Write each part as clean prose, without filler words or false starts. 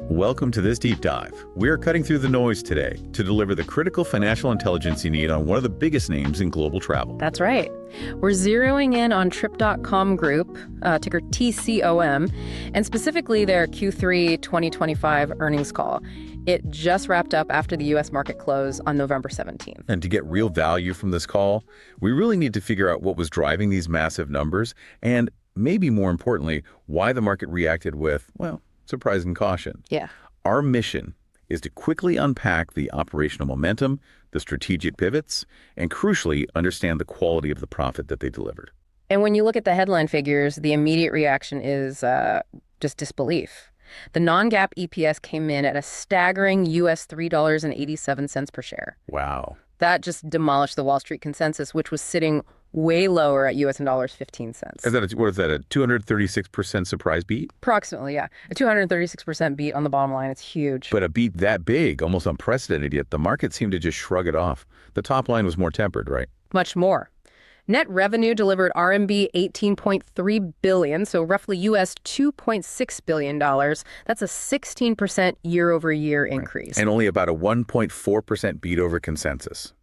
Welcome to this deep dive. We are cutting through the noise today to deliver the critical financial intelligence you need on one of the biggest names in global travel. That's right. We're zeroing in on Trip.com Group, ticker TCOM, and specifically their Q3 2025 earnings call. It just wrapped up after the U.S. market close on November 17th. And to get real value from this call, we really need to figure out what was driving these massive numbers and, maybe more importantly, why the market reacted with, well, surprising caution. Yeah. Our mission is to quickly unpack the operational momentum, the strategic pivots, and crucially, understand the quality of the profit that they delivered. And when you look at the headline figures, the immediate reaction is just disbelief. The non-GAAP EPS came in at a staggering US $3.87 per share. Wow. That just demolished the Wall Street consensus, which was sitting way lower at $15. What is that, a 236% surprise beat? Approximately, yeah. A 236% beat on the bottom line. It's huge. But a beat that big, almost unprecedented, yet the market seemed to just shrug it off. The top line was more tempered, right? Much more. Net revenue delivered RMB 18.3 billion, so roughly US $2.6 billion. That's a 16% year-over-year increase. And only about a 1.4% beat over consensus.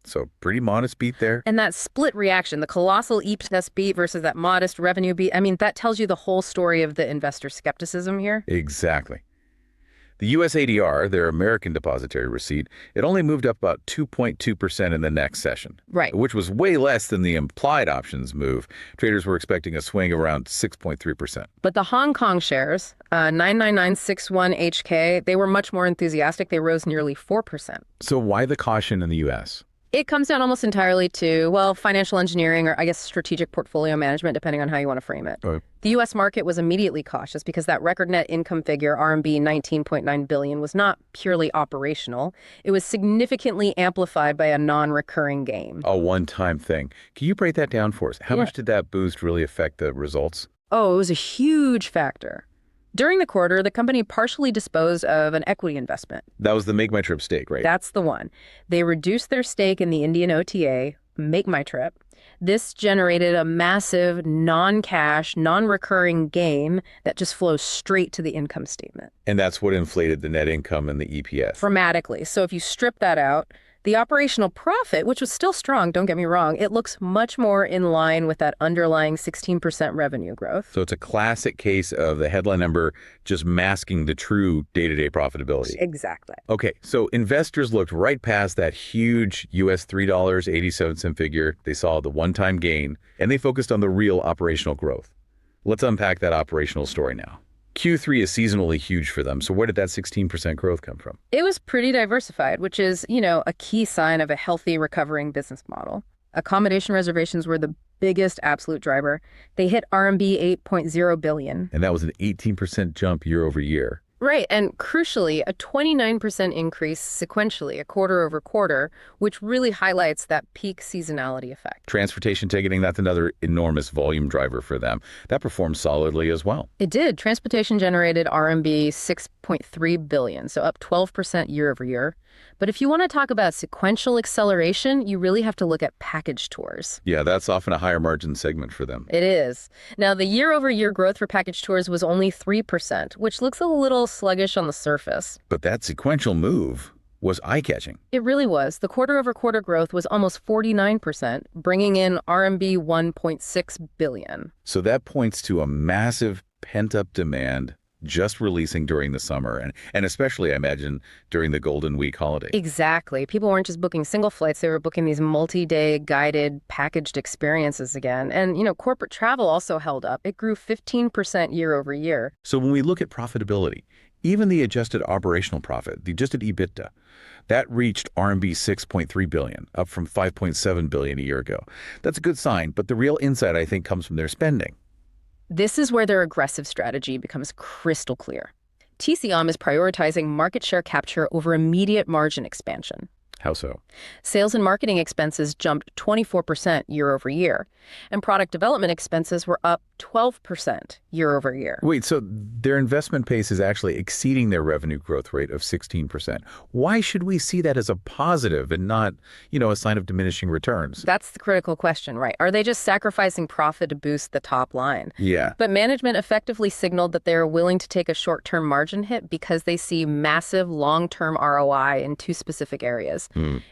So pretty modest beat there. And that split reaction, the colossal EPS beat versus that modest revenue beat, I mean, that tells you the whole story of the investor skepticism here. Exactly. The US ADR, their American depository receipt, it only moved up about 2.2% in the next session. Right. Which was way less than the implied options move. Traders were expecting a swing around 6.3%. But the Hong Kong shares, 99961 HK, they were much more enthusiastic. They rose nearly 4%. So why the caution in the US? It comes down almost entirely to, well, financial engineering or I guess strategic portfolio management, depending on how you want to frame it. Right. The U.S. market was immediately cautious because that record net income figure, RMB 19.9 billion, was not purely operational. It was significantly amplified by a non-recurring gain. A one-time thing. Can you break that down for us? How much did that boost really affect the results? Oh, it was a huge factor. During the quarter, the company partially disposed of an equity investment. That was the MakeMyTrip stake, right? That's the one. They reduced their stake in the Indian OTA, MakeMyTrip. This generated a massive non-cash, non-recurring gain that just flows straight to the income statement. And that's what inflated the net income and the EPS. Dramatically. So if you strip that out, the operational profit, which was still strong, don't get me wrong, it looks much more in line with that underlying 16% revenue growth. So it's a classic case of the headline number just masking the true day-to-day profitability. Exactly. Okay, so investors looked right past that huge US $3.87 figure. They saw the one-time gain, and they focused on the real operational growth. Let's unpack that operational story now. Q3 is seasonally huge for them, so where did that 16% growth come from? It was pretty diversified, which is, a key sign of a healthy, recovering business model. Accommodation reservations were the biggest absolute driver. They hit RMB 8.0 billion. And that was an 18% jump year over year. Right, and crucially, a 29% increase sequentially, a quarter over quarter, which really highlights that peak seasonality effect. Transportation ticketing, that's another enormous volume driver for them. That performed solidly as well. It did. Transportation generated RMB 6.3 billion, so up 12% year over year. But if you want to talk about sequential acceleration, you really have to look at package tours. Yeah, that's often a higher margin segment for them. It is. Now, the year-over-year growth for package tours was only 3%, which looks a little sluggish on the surface. But that sequential move was eye-catching. It really was. The quarter-over-quarter growth was almost 49%, bringing in RMB 1.6 billion. So that points to a massive pent-up demand just releasing during the summer, and especially, I imagine, during the Golden Week holiday. Exactly. People weren't just booking single flights. They were booking these multi-day guided packaged experiences again. And, corporate travel also held up. It grew 15% year over year. So when we look at profitability, even the adjusted operational profit, the adjusted EBITDA, that reached RMB 6.3 billion, up from 5.7 billion a year ago. That's a good sign, but the real insight, I think, comes from their spending. This is where their aggressive strategy becomes crystal clear. TCOM is prioritizing market share capture over immediate margin expansion. How so? Sales and marketing expenses jumped 24% year over year, and product development expenses were up 12% year over year. Wait, so their investment pace is actually exceeding their revenue growth rate of 16%. Why should we see that as a positive and not, a sign of diminishing returns? That's the critical question, right? Are they just sacrificing profit to boost the top line? Yeah. But management effectively signaled that they are willing to take a short-term margin hit because they see massive long-term ROI in two specific areas: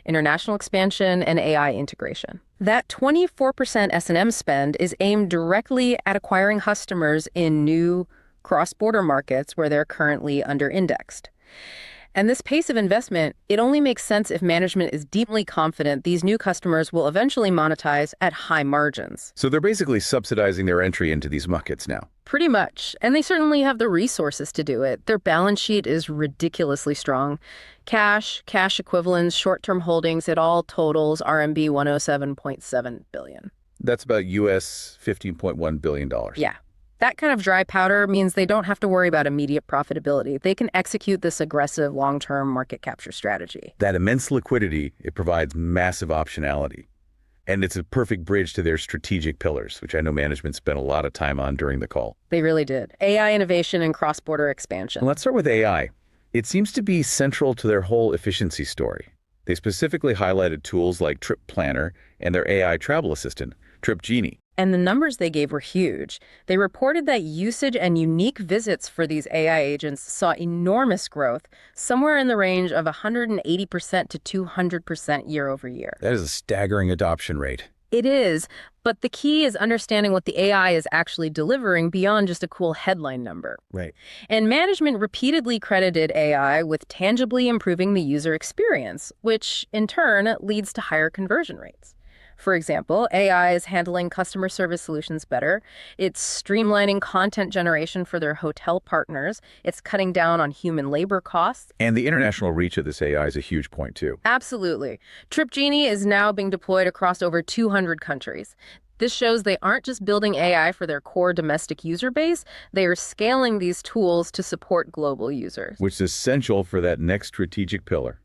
international expansion and AI integration. That 24% S&M spend is aimed directly at acquiring customers in new cross-border markets where they're currently under-indexed. And this pace of investment, it only makes sense if management is deeply confident these new customers will eventually monetize at high margins. So they're basically subsidizing their entry into these markets now. Pretty much. And they certainly have the resources to do it. Their balance sheet is ridiculously strong. Cash equivalents, short-term holdings, it all totals RMB 107.7 billion. That's about US $15.1 billion. Yeah. That kind of dry powder means they don't have to worry about immediate profitability. They can execute this aggressive long-term market capture strategy. That immense liquidity, it provides massive optionality. And it's a perfect bridge to their strategic pillars, which I know management spent a lot of time on during the call. They really did. AI innovation and cross-border expansion. Let's start with AI. It seems to be central to their whole efficiency story. They specifically highlighted tools like Trip Planner and their AI travel assistant, TripGenie. And the numbers they gave were huge. They reported that usage and unique visits for these AI agents saw enormous growth, somewhere in the range of 180% to 200% year over year. That is a staggering adoption rate. It is, but the key is understanding what the AI is actually delivering beyond just a cool headline number. Right. And management repeatedly credited AI with tangibly improving the user experience, which in turn leads to higher conversion rates. For example, AI is handling customer service solutions better. It's streamlining content generation for their hotel partners. It's cutting down on human labor costs. And the international reach of this AI is a huge point, too. Absolutely. TripGenie is now being deployed across over 200 countries. This shows they aren't just building AI for their core domestic user base, they are scaling these tools to support global users. Which is essential for that next strategic pillar: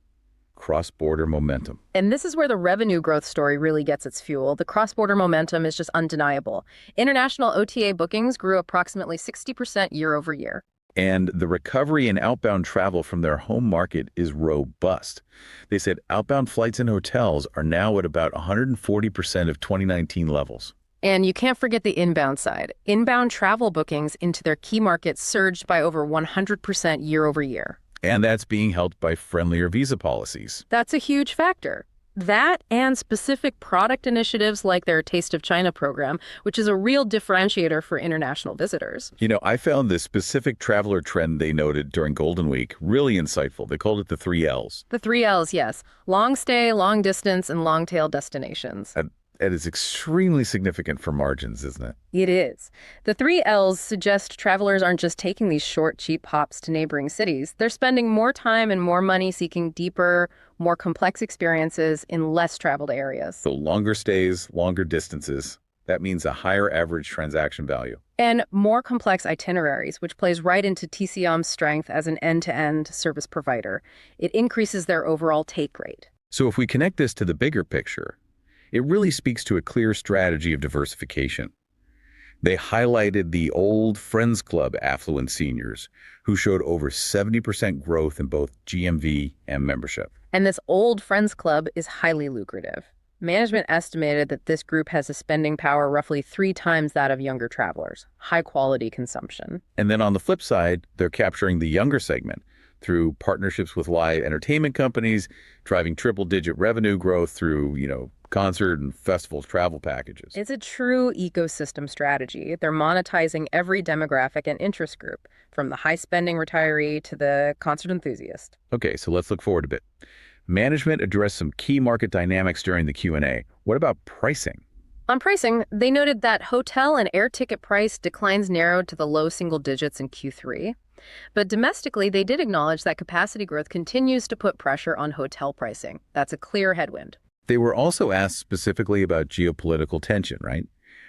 cross-border momentum. And this is where the revenue growth story really gets its fuel. The cross-border momentum is just undeniable. International OTA bookings grew approximately 60% year over year. And the recovery in outbound travel from their home market is robust. They said outbound flights and hotels are now at about 140% of 2019 levels. And you can't forget the inbound side. Inbound travel bookings into their key markets surged by over 100% year over year. And that's being helped by friendlier visa policies. That's a huge factor. That and specific product initiatives like their Taste of China program, which is a real differentiator for international visitors. I found this specific traveler trend they noted during Golden Week really insightful. They called it the 3 Ls. The 3 Ls, yes. Long stay, long distance, and long tail destinations. That is extremely significant for margins, isn't it? It is. The 3 Ls suggest travelers aren't just taking these short, cheap hops to neighboring cities. They're spending more time and more money seeking deeper, more complex experiences in less traveled areas. So longer stays, longer distances. That means a higher average transaction value. And more complex itineraries, which plays right into TCM's strength as an end-to-end service provider. It increases their overall take rate. So if we connect this to the bigger picture, it really speaks to a clear strategy of diversification. They highlighted the old Friends Club affluent seniors, who showed over 70% growth in both GMV and membership. And this old Friends Club is highly lucrative. Management estimated that this group has a spending power roughly 3 times that of younger travelers, high-quality consumption. And then on the flip side, they're capturing the younger segment through partnerships with live entertainment companies, driving triple-digit revenue growth through, concert and festival travel packages. It's a true ecosystem strategy. They're monetizing every demographic and interest group, from the high-spending retiree to the concert enthusiast. Okay, so let's look forward a bit. Management addressed some key market dynamics during the Q&A. What about pricing? On pricing, they noted that hotel and air ticket price declines narrowed to the low single digits in Q3. But domestically, they did acknowledge that capacity growth continues to put pressure on hotel pricing. That's a clear headwind. They were also asked specifically about geopolitical tension, right?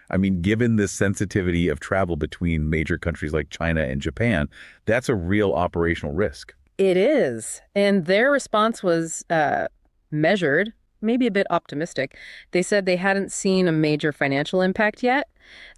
I mean, given the sensitivity of travel between major countries like China and Japan, that's a real operational risk. It is. And their response was measured, maybe a bit optimistic. They said they hadn't seen a major financial impact yet.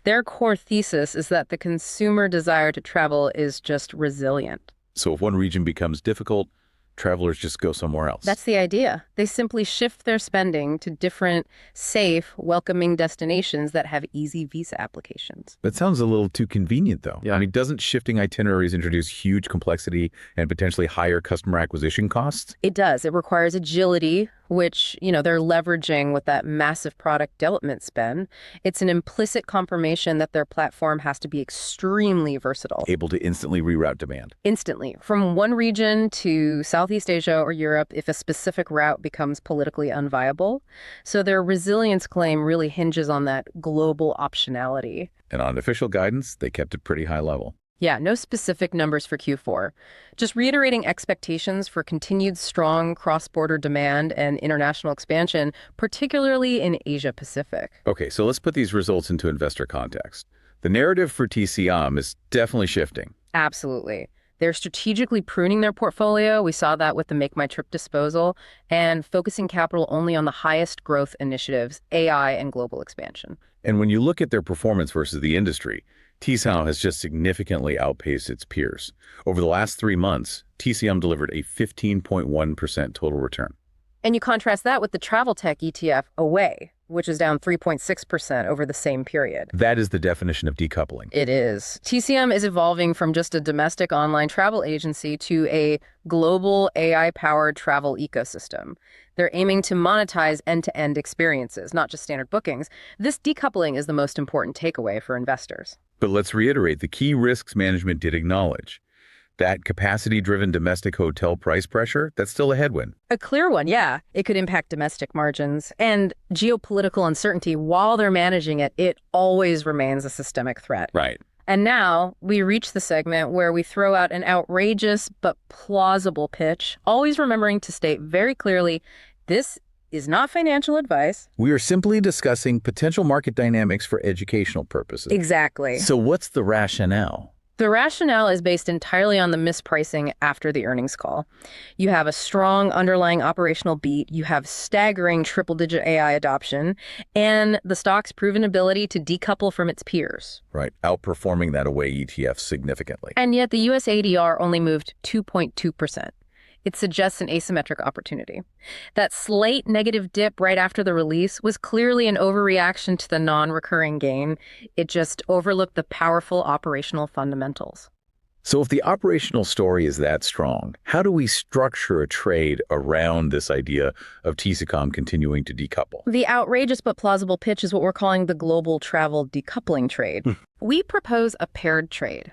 Their core thesis is that the consumer desire to travel is just resilient. So if one region becomes difficult, travelers just go somewhere else. That's the idea. They simply shift their spending to different, safe, welcoming destinations that have easy visa applications. That sounds a little too convenient, though. Yeah. I mean, doesn't shifting itineraries introduce huge complexity and potentially higher customer acquisition costs? It does. It requires agility, which, they're leveraging with that massive product development spend. It's an implicit confirmation that their platform has to be extremely versatile. Able to instantly reroute demand. Instantly. From one region to Southeast Asia or Europe if a specific route becomes politically unviable. So their resilience claim really hinges on that global optionality. And on official guidance, they kept it pretty high level. Yeah, no specific numbers for Q4. Just reiterating expectations for continued strong cross-border demand and international expansion, particularly in Asia Pacific. Okay, so let's put these results into investor context. The narrative for TCOM is definitely shifting. Absolutely. They're strategically pruning their portfolio. We saw that with the MakeMyTrip disposal, and focusing capital only on the highest growth initiatives, AI and global expansion. And when you look at their performance versus the industry, TCOM has just significantly outpaced its peers. Over the last 3 months, TCOM delivered a 15.1% total return. And you contrast that with the travel tech ETF Away, which is down 3.6% over the same period. That is the definition of decoupling. It is. TCM is evolving from just a domestic online travel agency to a global AI-powered travel ecosystem. They're aiming to monetize end-to-end experiences, not just standard bookings. This decoupling is the most important takeaway for investors. But let's reiterate, the key risks management did acknowledge. That capacity-driven domestic hotel price pressure, that's still a headwind. A clear one, yeah. It could impact domestic margins. And geopolitical uncertainty, while they're managing it, it always remains a systemic threat. Right. And now we reach the segment where we throw out an outrageous but plausible pitch, always remembering to state very clearly, this is not financial advice. We are simply discussing potential market dynamics for educational purposes. Exactly. So what's the rationale? The rationale is based entirely on the mispricing after the earnings call. You have a strong underlying operational beat, you have staggering triple-digit AI adoption, and the stock's proven ability to decouple from its peers. Right, outperforming that Away ETF significantly. And yet the US ADR only moved 2.2%. It suggests an asymmetric opportunity. That slight negative dip right after the release was clearly an overreaction to the non-recurring gain. It just overlooked the powerful operational fundamentals. So if the operational story is that strong, how do we structure a trade around this idea of TCOM continuing to decouple? The outrageous but plausible pitch is what we're calling the global travel decoupling trade. We propose a paired trade.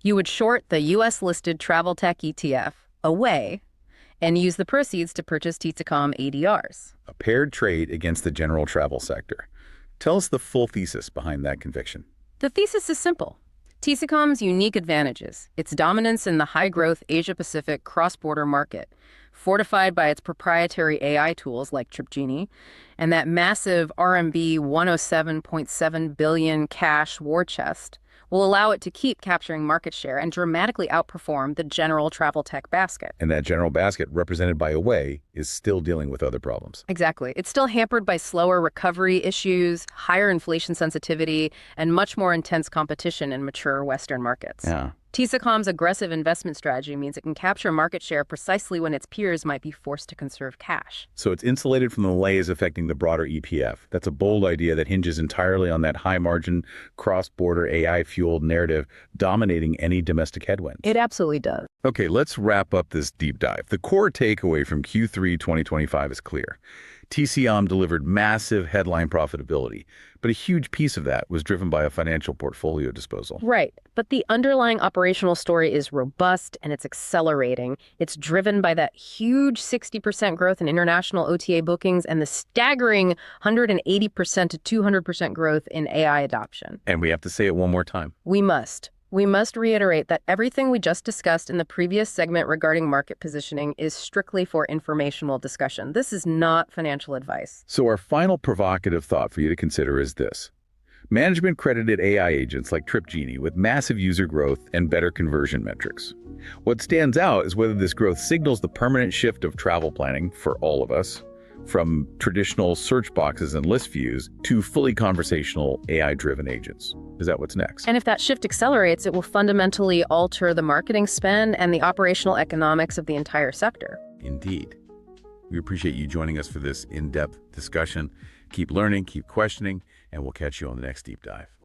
You would short the US-listed travel tech ETF, Away, and use the proceeds to purchase TCOM ADRs. A paired trade against the general travel sector. Tell us the full thesis behind that conviction. The thesis is simple. TCOM's unique advantages, its dominance in the high-growth Asia-Pacific cross-border market, fortified by its proprietary AI tools like TripGenie, and that massive RMB 107.7 billion cash war chest, will allow it to keep capturing market share and dramatically outperform the general travel tech basket. And that general basket, represented by Away, is still dealing with other problems. Exactly. It's still hampered by slower recovery issues, higher inflation sensitivity, and much more intense competition in mature Western markets. Yeah. TCOM's aggressive investment strategy means it can capture market share precisely when its peers might be forced to conserve cash. So it's insulated from the malaise affecting the broader EPF. That's a bold idea that hinges entirely on that high-margin, cross-border AI-fueled narrative dominating any domestic headwinds. It absolutely does. Okay, let's wrap up this deep dive. The core takeaway from Q3 2025 is clear. TCOM delivered massive headline profitability, but a huge piece of that was driven by a financial portfolio disposal. Right, but the underlying operational story is robust and it's accelerating. It's driven by that huge 60% growth in international OTA bookings and the staggering 180% to 200% growth in AI adoption. And we have to say it one more time. We must. We must reiterate that everything we just discussed in the previous segment regarding market positioning is strictly for informational discussion. This is not financial advice. So our final provocative thought for you to consider is this. Management credited AI agents like TripGenie with massive user growth and better conversion metrics. What stands out is whether this growth signals the permanent shift of travel planning for all of us, from traditional search boxes and list views to fully conversational AI-driven agents. Is that what's next? And if that shift accelerates, it will fundamentally alter the marketing spend and the operational economics of the entire sector. Indeed. We appreciate you joining us for this in-depth discussion. Keep learning, keep questioning, and we'll catch you on the next deep dive.